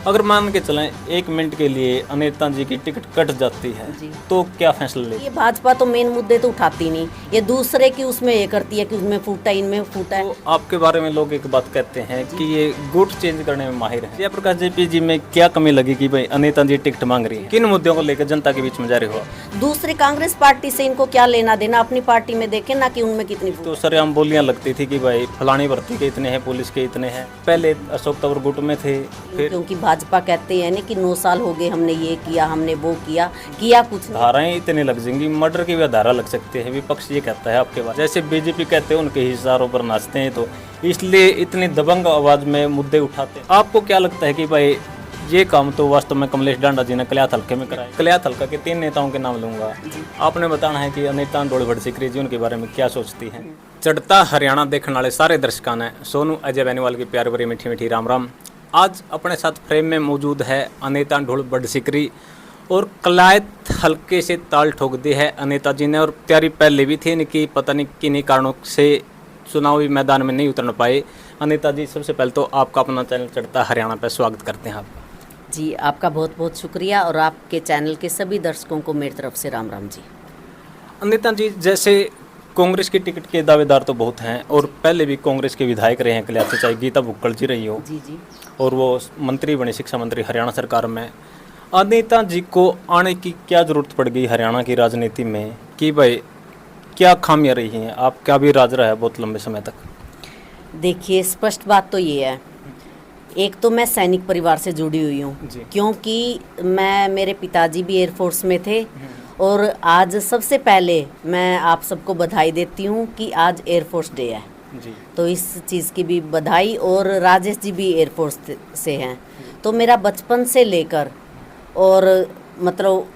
अगर मान के चलें 1 मिनट के लिए अनीता जी की टिकट कट जाती है तो क्या फैसला लेगी? ये भाजपा तो मेन मुद्दे तो उठाती नहीं, ये दूसरे की उसमें ये करती है कि उसमें फूटा इनमें फूटा है। तो आपके बारे में लोग एक बात कहते हैं कि ये गुट चेंज करने में माहिर है। जयप्रकाश जेपी जी में क्या कमी लगी कि भाई अनीता जी टिकट मांग रही है? किन मुद्दों को लेकर जनता के बीच में जा रहे हो? दूसरी कांग्रेस पार्टी से इनको क्या लेना देना, अपनी पार्टी में देखें ना कि उनमें कितनी तो सरेआम बोलियां लगती थी कि भाई फलानी भर्ती के इतने हैं, पुलिस के इतने हैं। पहले अशोक तंवर गुट में थे, फिर क्योंकि भाजपा कहते हैं ना कि 9 साल हो गए, हमने ये किया, हमने वो किया कुछ नहीं। धाराएं इतने लग जाएंगी, मर्डर की भी धारा लग सकती है। विपक्ष ये कहता है आपके बारे, जैसे बीजेपी कहते हैं उनके हिसारों पर नाचते हैं, तो इसलिए इतनी दबंग आवाज में मुद्दे उठाते हैं। आपको क्या लगता है कि भाई ये काम तो वास्तव में कमलेश डांडा जी ने कल्याथ हल्के में कराया? कल्याथ हल्का के 3 नेताओं के नाम लूंगा, आपने बताना है कि अनीता ढोल सिकरी जी उनके बारे में क्या सोचती हैं। चढ़ता हरियाणा देखने वाले सारे दर्शकों ने सोनू अजय बेनीवाल की प्यार भरी मीठी मीठी राम राम। आज अपने साथ फ्रेम में मौजूद है अनीता ढोल सिकरी और कल्याथ हल्के से ताल ठोक दी है अनीता जी ने, और तैयारी पहले भी थी इनकी, पता नहीं किन्हीं कारणों से चुनावी मैदान में नहीं उतर पाए। अनीता जी, सबसे पहले तो आपका अपना चैनल चढ़ता हरियाणा पर स्वागत करते हैं आप। जी, आपका बहुत बहुत शुक्रिया और आपके चैनल के सभी दर्शकों को मेरी तरफ से राम राम जी। अनीता जी, जैसे कांग्रेस की टिकट के दावेदार तो बहुत हैं और पहले भी कांग्रेस के विधायक रहे हैं कल्याथ से, चाहे गीता भुक्कड़ जी रही हो जी जी, और वो मंत्री बने, शिक्षा मंत्री हरियाणा सरकार में। अनीता जी को आने की क्या जरूरत पड़ गई हरियाणा की राजनीति में कि भाई क्या खामियां रही हैं? आपका भी राज रहा है बहुत लंबे समय तक। देखिए, स्पष्ट बात तो ये है, एक तो मैं सैनिक परिवार से जुड़ी हुई हूँ, क्योंकि मेरे पिताजी भी एयरफोर्स में थे और आज सबसे पहले मैं आप सबको बधाई देती हूँ कि आज एयरफोर्स डे है जी। तो इस चीज़ की भी बधाई, और राजेश जी भी एयरफोर्स से हैं। तो मेरा बचपन से लेकर और मतलब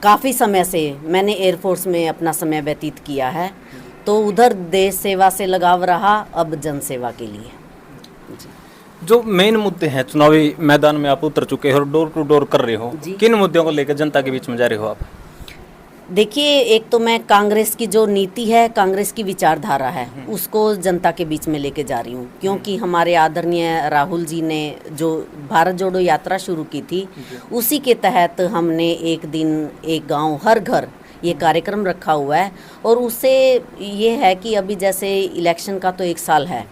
काफ़ी समय से मैंने एयरफोर्स में अपना समय व्यतीत किया है, तो उधर देश सेवा से लगाव रहा, अब जन सेवा के लिए। जो मेन मुद्दे हैं, चुनावी मैदान में आप उतर चुके हो और डोर टू डोर कर रहे हो, किन मुद्दों को लेकर जनता के बीच में जा रहे हो आप? देखिए, एक तो मैं कांग्रेस की जो नीति है, कांग्रेस की विचारधारा है, उसको जनता के बीच में लेके जा रही हूँ, क्योंकि हमारे आदरणीय राहुल जी ने जो भारत जोड़ो यात्रा शुरू की थी, उसी के तहत हमने एक दिन एक गांव हर घर ये कार्यक्रम रखा हुआ है। और उससे ये है कि अभी जैसे इलेक्शन का तो 1 साल है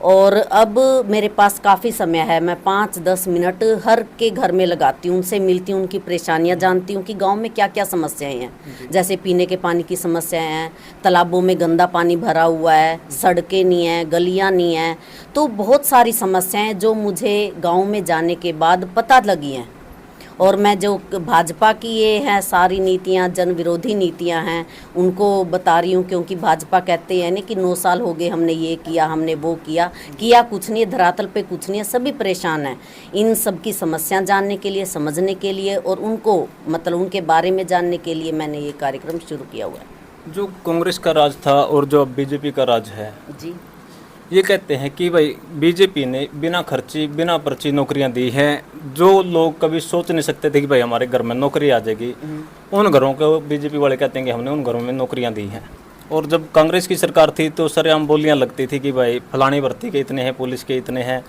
और अब मेरे पास काफ़ी समय है, मैं 5-10 मिनट हर के घर में लगाती हूँ, उनसे मिलती हूँ, उनकी परेशानियाँ जानती हूँ कि गांव में क्या क्या समस्याएं हैं। जैसे पीने के पानी की समस्याएं हैं, तालाबों में गंदा पानी भरा हुआ है, सड़कें नहीं हैं, गलियाँ नहीं हैं, तो बहुत सारी समस्याएं जो मुझे गाँव में जाने के बाद पता लगी हैं। और मैं जो भाजपा की ये हैं सारी नीतियां, जन विरोधी नीतियां हैं, उनको बता रही हूँ, क्योंकि भाजपा कहते हैं ना कि 9 साल हो गए, हमने ये किया, हमने वो किया कुछ नहीं है, धरातल पे कुछ नहीं है, सभी परेशान हैं। इन सब की समस्या जानने के लिए, समझने के लिए और उनको मतलब उनके बारे में जानने के लिए मैंने ये कार्यक्रम शुरू किया हुआ है। जो कांग्रेस का राज था और जो अब बीजेपी का राज है जी, ये कहते हैं कि भाई बीजेपी ने बिना खर्ची बिना पर्ची नौकरियां दी हैं। जो लोग कभी सोच नहीं सकते थे कि भाई हमारे घर में नौकरी आ जाएगी, उन घरों को बीजेपी वाले कहते हैं कि हमने उन घरों में नौकरियां दी हैं। और जब कांग्रेस की सरकार थी तो सरेआम बोलियां लगती थी कि भाई फलानी भर्ती के इतने हैं, पुलिस के इतने हैं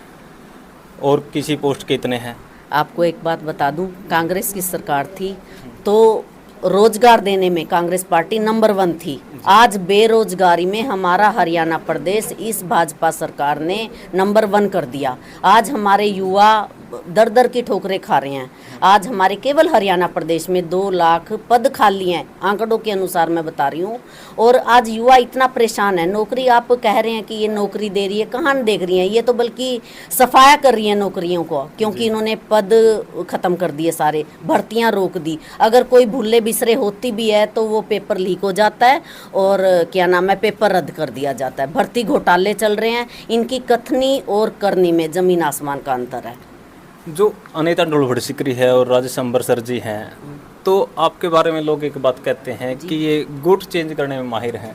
और किसी पोस्ट के इतने हैं। आपको एक बात बता दूं, कांग्रेस की सरकार थी तो रोजगार देने में कांग्रेस पार्टी नंबर 1 थी। आज बेरोजगारी में हमारा हरियाणा प्रदेश इस भाजपा सरकार ने नंबर 1 कर दिया। आज हमारे युवा दर दर की ठोकरें खा रहे हैं। आज हमारे केवल हरियाणा प्रदेश में 2 लाख पद खाली हैं, आंकड़ों के अनुसार मैं बता रही हूँ। और आज युवा इतना परेशान है, नौकरी आप कह रहे हैं कि ये नौकरी दे रही है, कहाँ देख रही है, ये तो बल्कि सफाया कर रही है नौकरियों को, क्योंकि इन्होंने पद ख़त्म कर दिए, सारे भर्तियाँ रोक दी। अगर कोई भूले बिसरे होती भी है तो वो पेपर लीक हो जाता है और क्या नाम है, पेपर रद्द कर दिया जाता है। भर्ती घोटाले चल रहे हैं, इनकी कथनी और करनी में ज़मीन आसमान का अंतर है। जो अनीता ढोल सिकरी है और राजेश अंबर सर जी हैं, तो आपके बारे में लोग एक बात कहते हैं कि ये गुट चेंज करने में माहिर हैं।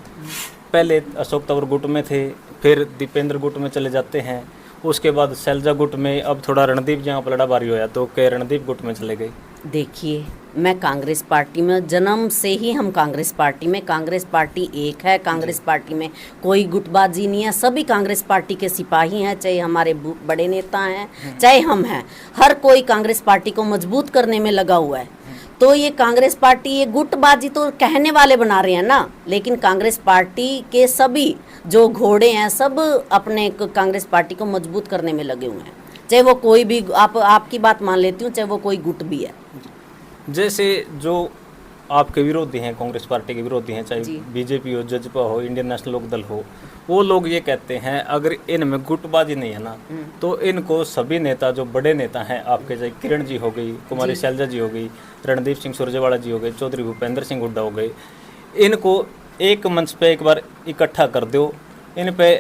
पहले अशोक तंवर गुट में थे, फिर दीपेंद्र गुट में चले जाते हैं, उसके बाद शैलजा गुट में, अब थोड़ा रणदीप जहाँ पर लड़ा भारी होया तो के रणदीप गुट में चले गए। देखिए, मैं कांग्रेस पार्टी में जन्म से ही हम कांग्रेस पार्टी एक है। कांग्रेस पार्टी में कोई गुटबाजी नहीं है, सभी कांग्रेस पार्टी के सिपाही हैं, चाहे हमारे बड़े नेता हैं चाहे हम हैं, हर कोई कांग्रेस पार्टी को मजबूत करने में लगा हुआ है। तो ये कांग्रेस पार्टी ये गुटबाजी तो कहने वाले बना रहे हैं ना, लेकिन कांग्रेस पार्टी के सभी जो घोड़े हैं सब अपने कांग्रेस पार्टी को मजबूत करने में लगे हुए हैं, चाहे वो कोई भी आपकी बात मान लेती हूँ, चाहे वो कोई गुट भी है। जैसे जो आपके विरोधी हैं, कांग्रेस पार्टी के विरोधी हैं, चाहे बीजेपी हो, जजपा हो, इंडियन नेशनल लोकदल हो, वो लोग ये कहते हैं अगर इनमें गुटबाजी नहीं है ना तो इनको सभी नेता जो बड़े नेता हैं आपके, चाहे किरण जी हो गई, कुमारी शैलजा जी हो गई, रणदीप सिंह सुरजेवाला जी हो गए, चौधरी भूपेंद्र सिंह हुड्डा हो गए, इनको एक मंच पे एक बार इकट्ठा कर दो, इन पे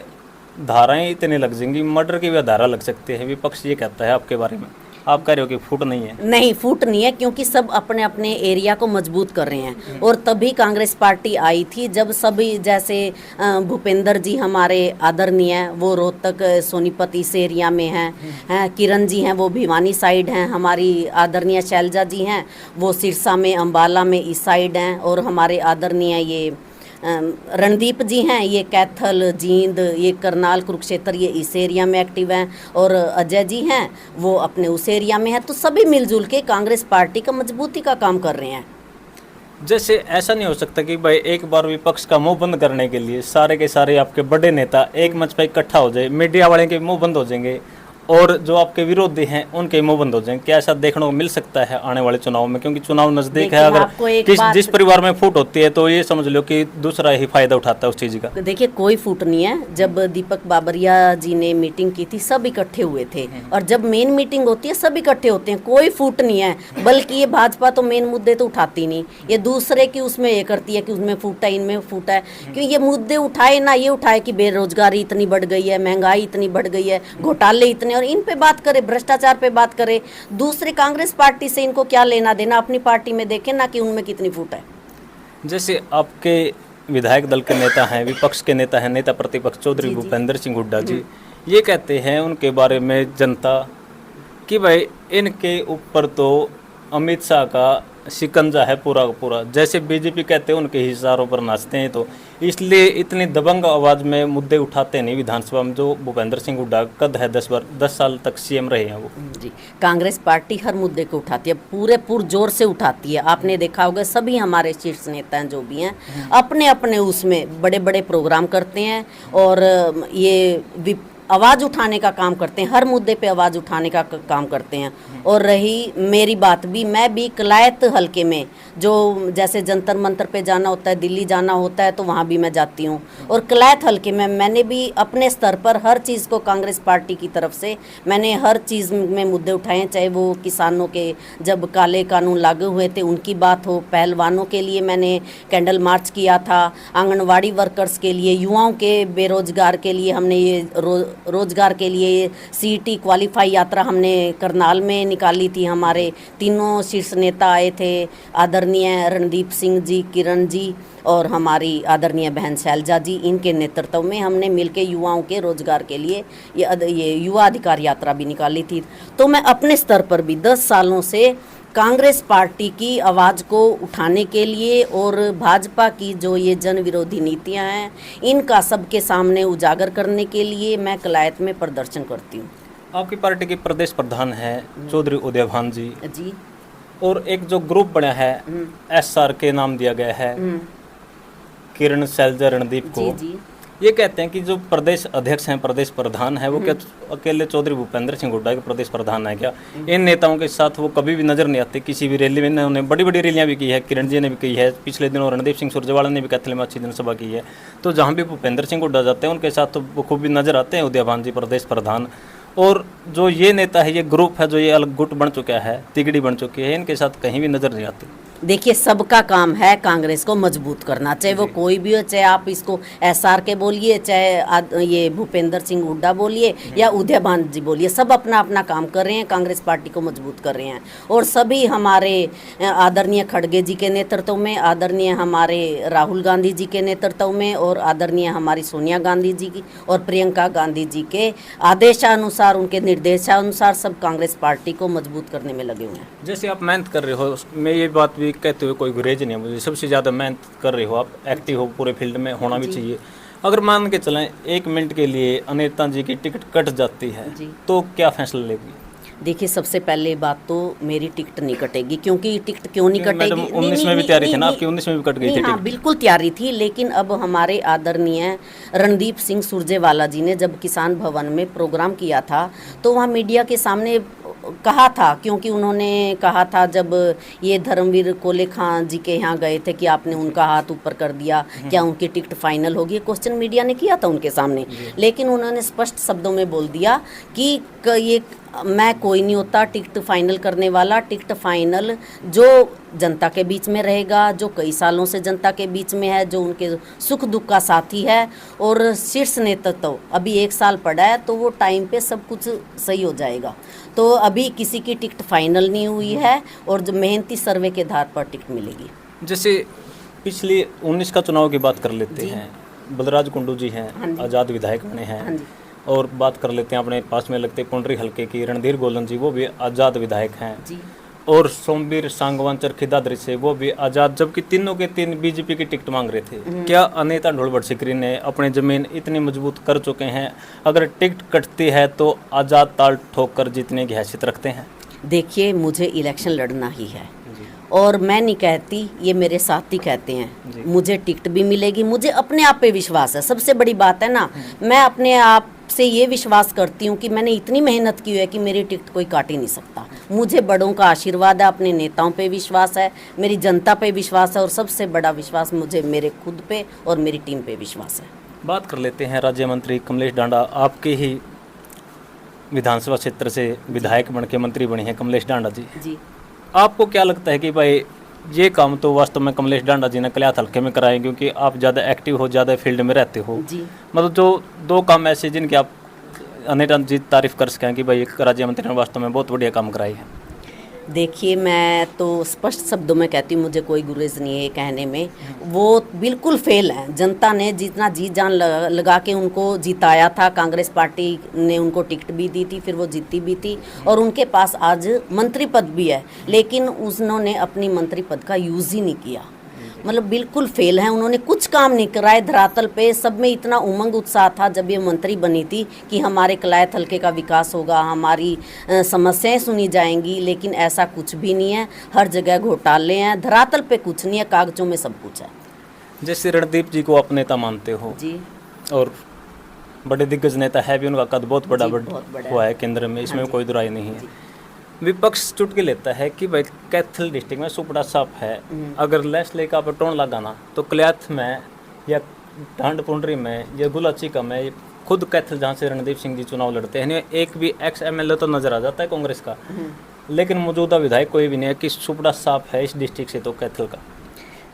धाराएं इतने लग जाएंगी, मर्डर की भी धारा लग सकती है। विपक्ष ये कहता है आपके बारे में, आप कह रहे हो कि फूट नहीं है? नहीं, फूट नहीं है, क्योंकि सब अपने अपने एरिया को मजबूत कर रहे हैं। और तभी कांग्रेस पार्टी आई थी जब सभी, जैसे भूपेंद्र जी हमारे आदरणीय हैं, वो रोहतक सोनीपत इस एरिया में हैं, किरण जी हैं वो भिवानी साइड हैं, हमारी आदरणीय शैलजा जी हैं वो सिरसा में अंबाला में इस साइड हैं, और हमारे आदरणीय ये रणदीप जी हैं ये कैथल जींद ये करनाल कुरुक्षेत्र ये इस एरिया में एक्टिव हैं, और अजय जी हैं वो अपने उस एरिया में हैं। तो सभी मिलजुल के कांग्रेस पार्टी का मजबूती का काम कर रहे हैं। जैसे ऐसा नहीं हो सकता कि भाई एक बार विपक्ष का मुंह बंद करने के लिए सारे के सारे आपके बड़े नेता एक मंच पर इकट्ठा हो जाए, मीडिया वाले के मुंह बंद हो जाएंगे और जो आपके विरोधी हैं उनके मुंह बंद हो जाएंगे? क्या ऐसा देखने को मिल सकता है आने वाले चुनाव में? क्योंकि चुनाव नजदीक है, अगर जिस परिवार में फूट होती है तो ये समझ लो कि दूसरा ही फायदा उठाता है उस चीज का। देखिए कोई फूट नहीं है। जब दीपक बाबरिया जी ने मीटिंग की थी सब इकट्ठे हुए थे, और जब मेन मीटिंग होती है सब इकट्ठे होते हैं, कोई फूट नहीं है। बल्कि ये भाजपा तो मेन मुद्दे तो उठाती नहीं, ये दूसरे की उसमें ये करती है कि उसमें फूटा है, इनमें फूटा है। क्योंकि ये मुद्दे उठाए ना, ये उठाए कि बेरोजगारी इतनी बढ़ गई है, महंगाई इतनी बढ़ गई है, घोटाले इतने, और इन पे बात करे, भ्रष्टाचार पे बात करे। दूसरे कांग्रेस पार्टी से इनको क्या लेना देना, अपनी पार्टी में देखें ना कि उनमें कितनी फूट है। जैसे आपके विधायक दल के नेता हैं, विपक्ष के नेता हैं, नेता प्रतिपक्ष चौधरी भूपेंद्र सिंह हुड्डा जी, ये कहते हैं उनके बारे में जनता कि भाई इनके ऊपर तो अमित शाह का शिकंजा है पूरा का पूरा। जैसे बीजेपी कहते हैं उनके ही इशारों पर नाचते हैं, तो इसलिए इतनी दबंग आवाज़ में मुद्दे उठाते नहीं विधानसभा में। जो भूपेंद्र सिंह हुड्डा कद है 10 साल तक सीएम रहे हैं वो। जी, कांग्रेस पार्टी हर मुद्दे को उठाती है, पूरे पुरजोर से उठाती है। आपने देखा होगा सभी हमारे शीर्ष नेता हैं जो भी हैं अपने अपने उसमें बड़े बड़े प्रोग्राम करते हैं, और ये आवाज़ उठाने का काम करते हैं, हर मुद्दे पे आवाज़ उठाने का काम करते हैं। और रही मेरी बात भी, मैं भी कलायत हलके में जो जैसे जंतर मंतर पे जाना होता है, दिल्ली जाना होता है, तो वहाँ भी मैं जाती हूँ। और कलायत हलके में मैंने भी अपने स्तर पर हर चीज़ को कांग्रेस पार्टी की तरफ से मैंने हर चीज़ में मुद्दे उठाए हैं। चाहे वो किसानों के जब काले कानून लागू हुए थे उनकी बात हो, पहलवानों के लिए मैंने कैंडल मार्च किया था, आंगनवाड़ी वर्कर्स के लिए, युवाओं के बेरोजगार के लिए हमने ये रोजगार के लिए सीईटी क्वालिफाई यात्रा हमने करनाल में निकाली थी। हमारे तीनों शीर्ष नेता आए थे, आदरणीय रणदीप सिंह जी, किरण जी और हमारी आदरणीय बहन शैलजा जी, इनके नेतृत्व में हमने मिलकर युवाओं के रोजगार के लिए ये युवा अधिकार यात्रा भी निकाली थी। तो मैं अपने स्तर पर भी 10 सालों से कांग्रेस पार्टी की आवाज़ को उठाने के लिए और भाजपा की जो ये जन विरोधी नीतियां हैं इनका सबके सामने उजागर करने के लिए मैं कलायत में प्रदर्शन करती हूँ। आपकी पार्टी के प्रदेश प्रधान है चौधरी उदयभान जी जी, और एक जो ग्रुप बना है SR के नाम दिया गया है किरण शैलजा रणदीप को, जी। ये कहते हैं कि जो प्रदेश अध्यक्ष हैं, प्रदेश प्रधान है, वो क्या अकेले चौधरी भूपेंद्र सिंह हुड्डा के प्रदेश प्रधान है क्या? इन नेताओं के साथ वो कभी भी नजर नहीं आते किसी भी रैली में। उन्होंने बड़ी बड़ी रैलियां भी की है, किरण जी ने भी की है, पिछले दिनों रणदीप सिंह सुरजेवाला ने भी कैथल में अच्छी जनसभा की है। तो जहाँ भी भूपेंद्र सिंह हुड्डा जाते हैं उनके साथ तो वो खूब भी नजर आते हैं उदयभान जी प्रदेश प्रधान। और जो ये नेता है, ये ग्रुप है, जो ये अलग गुट बन चुका है, तिगड़ी बन चुकी है, इनके साथ कहीं भी नजर नहीं आती। देखिए, सबका काम है कांग्रेस को मजबूत करना, चाहे वो कोई भी हो, चाहे आप इसको एसआर के बोलिए, चाहे ये भूपेंद्र सिंह हुड्डा बोलिए या उदय भान जी बोलिए, सब अपना अपना काम कर रहे हैं, कांग्रेस पार्टी को मजबूत कर रहे हैं। और सभी हमारे आदरणीय खड़गे जी के नेतृत्व में, आदरणीय हमारे राहुल गांधी जी के नेतृत्व में और आदरणीय हमारी सोनिया गांधी जी की और प्रियंका गांधी जी के आदेशानुसार, उनके निर्देशानुसार सब कांग्रेस पार्टी को मजबूत करने में लगे हुए हैं। जैसे आप मेहनत कर रहे हो, मैं ये बात भी कहते हुए कोई गुरेज नहीं है मुझे, सबसे ज़्यादा मेहनत कर रहे हो आप, एक्टिव हो, पूरे फील्ड में होना भी चाहिए। अगर मान के चलें 1 मिनट के लिए अनीता जी की टिकट कट जाती है तो क्या फैसला लेगी? देखिए, सबसे पहले बात तो मेरी टिकट नहीं कटेगी, क्योंकि टिकट क्यों नहीं कटेगी? 19 में भी तैयारी थी ना आपकी, 19 में भी कट गई थी। हाँ, बिल्कुल तैयारी थी, लेकिन अब हमारे आदरणीय रणदीप सिंह सुरजेवाला जी ने जब किसान भवन में प्रोग्राम किया था तो वहाँ मीडिया के सामने कहा था, क्योंकि उन्होंने कहा था जब ये धर्मवीर कोले खां जी के यहाँ गए थे कि आपने उनका हाथ ऊपर कर दिया, क्या उनकी टिकट फाइनल होगी? क्वेश्चन मीडिया ने किया था उनके सामने, लेकिन उन्होंने स्पष्ट शब्दों में बोल दिया कि ये मैं कोई नहीं होता टिकट फाइनल करने वाला, टिकट फाइनल जो जनता के बीच में रहेगा, जो कई सालों से जनता के बीच में है, जो उनके सुख दुख का साथी है और शीर्ष नेतृत्व अभी 1 साल पड़ा है, तो वो टाइम पे सब कुछ सही हो जाएगा। तो अभी किसी की टिकट फाइनल नहीं हुई है और जो मेहनती सर्वे के आधार पर टिकट मिलेगी। जैसे पिछले 19 का चुनाव की बात कर लेते हैं, बलराज कुंडू जी हैं, आज़ाद विधायक बने हैं, और बात कर लेते हैं अपने पास में लगते पुंडरी हल्के की रणधीर गोलन जी, वो भी आज़ाद विधायक हैं जी। और सोमवीर सांगवान चरखी दादरी से, वो भी आज़ाद, जबकि तीनों के तीन बीजेपी की टिकट मांग रहे थे। क्या अनीता ढोलवड़ सिकरी ने अपनी जमीन इतनी मजबूत कर चुके हैं, अगर टिकट कटती है तो आज़ाद ताल ठोक कर जीतने की हैसियत रखते हैं? देखिए, मुझे इलेक्शन लड़ना ही है और मैं नहीं कहती, ये मेरे साथी कहते हैं, मुझे टिकट भी मिलेगी, मुझे अपने आप पे विश्वास है। सबसे बड़ी बात है ना, मैं अपने आप से ये विश्वास करती हूँ कि मैंने इतनी मेहनत की है कि मेरी टिकट कोई काट ही नहीं सकता। मुझे बड़ों का आशीर्वाद है, अपने नेताओं पे विश्वास है, मेरी जनता पे विश्वास है और सबसे बड़ा विश्वास मुझे मेरे खुद पे और मेरी टीम पे विश्वास है। बात कर लेते हैं राज्य मंत्री कमलेश डांडा, आपके ही विधानसभा क्षेत्र से विधायक बन के मंत्री बने हैं कमलेश डांडा जी। आपको क्या लगता है कि भाई ये काम तो वास्तव में कमलेश डांडा जी ने कल्याथ हल्के में कराए, क्योंकि आप ज़्यादा एक्टिव हो, ज़्यादा फील्ड में रहते हो जी। मतलब जो 2 काम ऐसे जिनके आप अनीता जी तारीफ कर सकें कि भाई एक राज्य मंत्री ने वास्तव में बहुत बढ़िया काम कराए हैं? देखिए, मैं तो स्पष्ट शब्दों में कहती हूँ, मुझे कोई गुरेज नहीं है कहने में, वो बिल्कुल फेल है। जनता ने जितना जी जान लगा के उनको जिताया था, कांग्रेस पार्टी ने उनको टिकट भी दी थी, फिर वो जीती भी थी और उनके पास आज मंत्री पद भी है, लेकिन उन्होंने अपनी मंत्री पद का यूज़ ही नहीं किया। मतलब बिल्कुल फेल है, उन्होंने कुछ काम नहीं कराए धरातल पे। सब में इतना उमंग उत्साह था जब ये मंत्री बनी थी कि हमारे कलायत हल्के का विकास होगा, हमारी समस्याएं सुनी जाएंगी, लेकिन ऐसा कुछ भी नहीं है। हर जगह घोटाले हैं, धरातल पे कुछ नहीं है, कागजों में सब कुछ है। जैसे रणदीप जी को आप नेता मानते हो जी, और बड़े दिग्गज नेता है भी, उनका कद बहुत बड़ा हुआ है केंद्र में, इसमें कोई दुराई नहीं है। विपक्ष चुटकी लेता है कि भाई कैथल डिस्ट्रिक्ट में सुपड़ा साफ है, अगर लैस लेकर आप टोन लगाना तो कल्याथ में या ढांड पुंडरी में या गुलाचिका में, खुद कैथल जहाँ से रणदीप सिंह जी चुनाव लड़ते हैं, एक भी एक्स एमएलए तो नजर आ जाता है कांग्रेस का, लेकिन मौजूदा विधायक कोई भी नहीं है कि सुपड़ा साफ है इस डिस्ट्रिक्ट से तो कैथल का।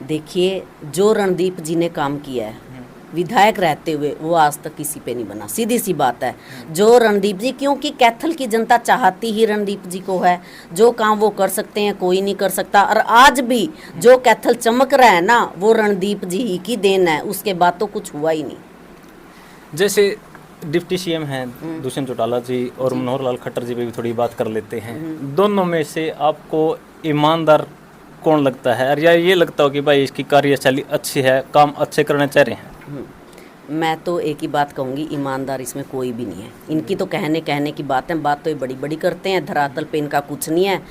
देखिए, जो रणदीप जी ने काम किया है विधायक रहते हुए, वो आज तक किसी पे नहीं बना, सीधी सी बात है। जो रणदीप जी, क्योंकि कैथल की जनता चाहती ही रणदीप जी को है, जो काम वो कर सकते हैं कोई नहीं कर सकता। और आज भी जो कैथल चमक रहा है ना, वो रणदीप जी ही की देन है, उसके बाद तो कुछ हुआ ही नहीं। जैसे डिप्टी सीएम हैं दुष्यंत चौटाला जी और मनोहर लाल खट्टर जी पे भी थोड़ी बात कर लेते हैं। दोनों में से आपको ईमानदार कौन लगता है, और या ये लगता हो कि भाई इसकी कार्यशैली अच्छी है, काम अच्छे करना चाह रहे हैं? मैं तो एक ही बात कहूँगी, ईमानदार इसमें कोई भी नहीं है। इनकी तो कहने की बात है, बात तो ये बड़ी बड़ी करते हैं, धरातल पे इनका कुछ नहीं है।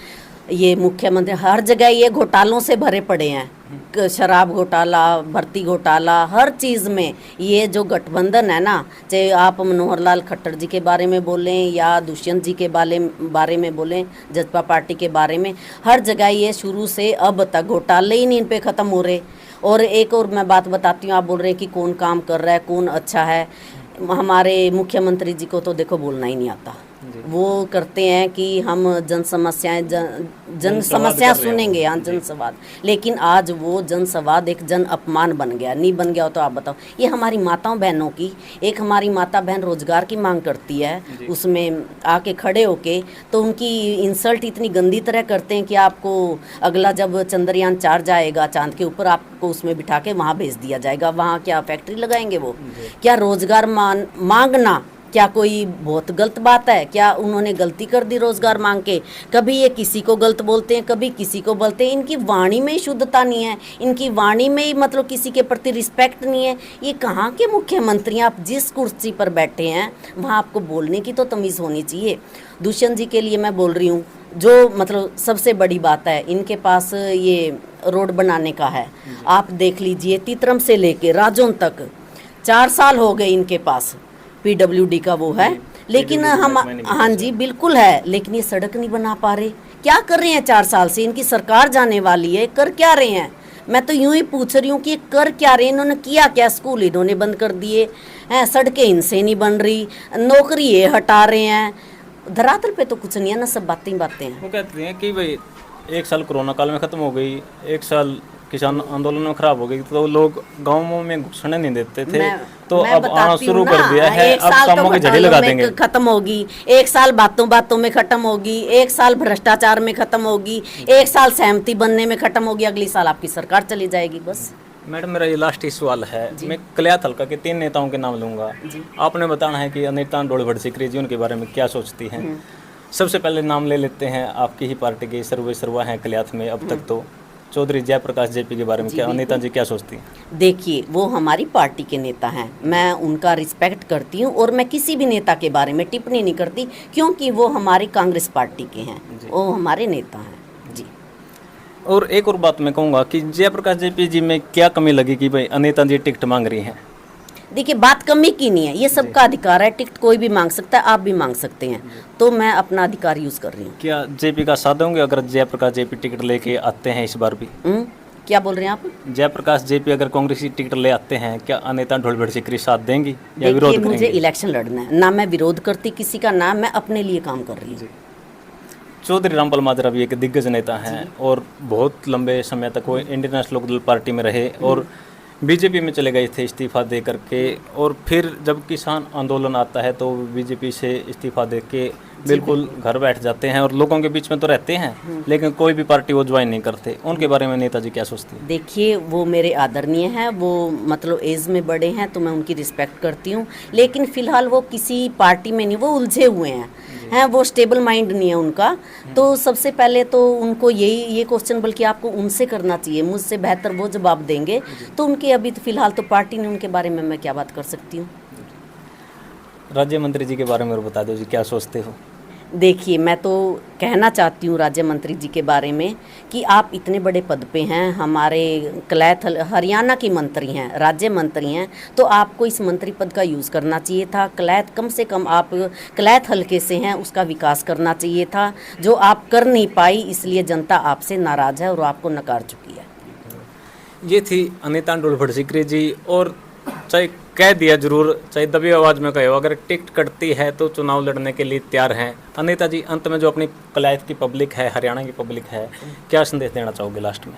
ये मुख्यमंत्री हर जगह ये घोटालों से भरे पड़े हैं, शराब घोटाला, भर्ती घोटाला, हर चीज़ में। ये जो गठबंधन है ना, चाहे आप मनोहर लाल खट्टर जी के बारे में बोलें या दुष्यंत जी के बारे में बोलें, जजपा पार्टी के बारे में, हर जगह ये शुरू से अब तक घोटाले ही नहीं इन पे ख़त्म हो रहे। और एक और मैं बात बताती हूँ, आप बोल रहे हैं कि कौन काम कर रहा है, कौन अच्छा है। हमारे मुख्यमंत्री जी को तो देखो बोलना ही नहीं आता। वो करते हैं कि हम जन समस्याएं जन समस्या सुनेंगे, हाँ जन संवाद, लेकिन आज वो जन संवाद एक जन अपमान बन गया। नहीं बन गया हो तो आप बताओ। ये हमारी माताओं बहनों की, एक हमारी माता बहन रोजगार की मांग करती है, उसमें आके खड़े होके तो उनकी इंसल्ट इतनी गंदी तरह करते हैं कि आपको अगला जब चंद्रयान 4 जाएगा चांद के ऊपर, आपको उसमें बिठा के वहाँ भेज दिया जाएगा। वहाँ क्या फैक्ट्री लगाएंगे वो? क्या रोजगार मांगना क्या कोई बहुत गलत बात है? क्या उन्होंने गलती कर दी रोजगार मांग के? कभी ये किसी को गलत बोलते हैं, कभी किसी को बोलते हैं। इनकी वाणी में ही शुद्धता नहीं है, इनकी वाणी में ही मतलब किसी के प्रति रिस्पेक्ट नहीं है। ये कहाँ के मुख्यमंत्री हैं? आप जिस कुर्सी पर बैठे हैं वहाँ आपको बोलने की तो तमीज़ होनी चाहिए। दुष्यंत जी के लिए मैं बोल रही हूँ, जो मतलब सबसे बड़ी बात है, इनके पास ये रोड बनाने का है। आप देख लीजिए, तीतरम से लेके राजौन तक 4 साल हो गए इनके पास, PWD का वो है, लेकिन हम, हाँ जी बिल्कुल है, लेकिन ये सड़क नहीं बना पा रहे। क्या कर रहे हैं 4 साल से? इनकी सरकार जाने वाली है, कर क्या रहे हैं? मैं तो यूं ही पूछ रही हूँ कि कर क्या रहे हैं? इन्होंने किया क्या? स्कूल इन्होंने बंद कर दिए हैं, सड़कें इनसे नहीं बन रही, नौकरी ये हटा रहे हैं, धरातल पे तो कुछ नहीं है ना, सब बातें ही बातें हैं। वो कहते हैं कि भाई 1 साल कोरोना काल में ख़त्म हो गई, 1 साल किसान आंदोलन में खराब हो गई, तो लोग गाँवों में घुसने नहीं देते थे, तो अब आना शुरू कर दिया है। अब कामों की झड़ी लगा देंगे। खत्म होगी 1 साल, बातों बातों में खत्म होगी, 1 साल भ्रष्टाचार में खत्म होगी, 1 साल सहमति बनने में खत्म होगी, अगली साल आपकी सरकार चली जाएगी बस। मैडम मेरा ये लास्ट ही सवाल है, मैं कल्याथ हल्का के 3 नेताओं के नाम लूँगा। आपने बताना है कि अनीता डोलभड़ सिकरी जी उनके बारे में क्या सोचती हैं। सबसे पहले नाम ले लेते हैं, आपकी ही पार्टी के सर्वे सर्वा हैं कल्याथ में अब तक तो, चौधरी जयप्रकाश जेपी के बारे में क्या अनीता जी क्या सोचती हैं? देखिए, वो हमारी पार्टी के नेता हैं, मैं उनका रिस्पेक्ट करती हूँ और मैं किसी भी नेता के बारे में टिप्पणी नहीं करती, क्योंकि वो हमारी कांग्रेस पार्टी के हैं, वो हमारे नेता हैं जी। और एक और बात मैं कहूँगा कि जयप्रकाश जेपी जी में क्या कमी लगी कि भाई अनीता जी टिकट मांग रही हैं? देखिए, बात कमी की नहीं है, ये सबका अधिकार है, टिकट कोई भी मांग सकता है, आप भी मांग सकते हैं, तो मैं अपना अधिकार यूज कर रही हूँ। क्या जेपी का साथ दोगे अगर जयप्रकाश जेपी टिकट लेके आते हैं इस बार भी? क्या बोल रहे हैं आप? जयप्रकाश जेपी अगर कांग्रेस की टिकट ले आते हैं, क्या अनीता ढोलभड़ सिकरी साथ देंगी या विरोध करेंगी? मुझे इलेक्शन लड़ना है ना, मैं विरोध करती किसी का, ना मैं अपने लिए काम कर रही हूँ। चौधरी रामपाल माजरा भी एक दिग्गज नेता हैं और बहुत लंबे समय तक वो इंडियन नेशनल लोकदल पार्टी में रहे और बीजेपी में चले गए थे इस्तीफा दे करके, और फिर जब किसान आंदोलन आता है तो बीजेपी से इस्तीफा दे के बिल्कुल घर बैठ जाते हैं और लोगों के बीच में तो रहते हैं लेकिन कोई भी पार्टी वो ज्वाइन नहीं करते। उनके बारे में नेताजी क्या सोचती हैं? देखिए, वो मेरे आदरणीय हैं, वो मतलब एज में बड़े हैं तो मैं उनकी रिस्पेक्ट करती हूँ, लेकिन फिलहाल वो किसी पार्टी में नहीं, वो उलझे हुए हैं, वो स्टेबल माइंड नहीं है उनका। तो सबसे पहले तो उनको ये क्वेश्चन बल्कि आपको उनसे करना चाहिए, मुझसे बेहतर वो जवाब देंगे। तो उनके अभी तो फिलहाल तो पार्टी ने, उनके बारे में मैं क्या बात कर सकती हूँ। राज्य मंत्री जी के बारे में बता दो जी, क्या सोचते हो? देखिए, मैं तो कहना चाहती हूँ राज्य मंत्री जी के बारे में कि आप इतने बड़े पद पे हैं, हमारे कलैथ हरियाणा की मंत्री हैं, राज्य मंत्री हैं, तो आपको इस मंत्री पद का यूज़ करना चाहिए था। कलैथ कम से कम, आप कलैथ हल्के से हैं, उसका विकास करना चाहिए था, जो आप कर नहीं पाई, इसलिए जनता आपसे नाराज़ है और आपको नकार चुकी है। ये थी अनीता डोलभड़ सिकरी जी, और चाहे कह दिया जरूर, चाहे दबी आवाज़ में कहो, अगर टिकट कटती है तो चुनाव लड़ने के लिए तैयार हैं अनीता जी। अंत में जो अपनी कलैथ की पब्लिक है, हरियाणा की पब्लिक है, क्या संदेश देना चाहोगे लास्ट में?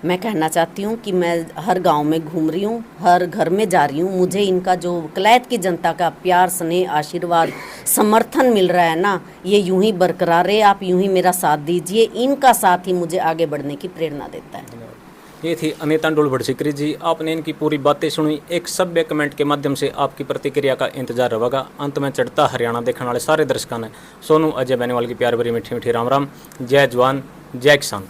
मैं कहना चाहती हूँ कि मैं हर गांव में घूम रही हूँ, हर घर में जा रही हूँ, मुझे इनका जो कलैथ की जनता का प्यार, स्नेह, आशीर्वाद, समर्थन मिल रहा है ना, ये यूं ही बरकरार रहे, आप यूं ही मेरा साथ दीजिए, इनका साथ ही मुझे आगे बढ़ने की प्रेरणा देता है। ये थी अनीता डोलभड़ सिकरी जी। आपने इनकी पूरी बातें सुनी, एक सभ्य कमेंट के माध्यम से आपकी प्रतिक्रिया का इंतजार रहेगा। अंत में चढ़ता हरियाणा देखने वाले सारे दर्शकों ने सोनू अजय बेनीवाल की प्यार भरी मीठी मीठी राम राम। जय जवान जय किसान।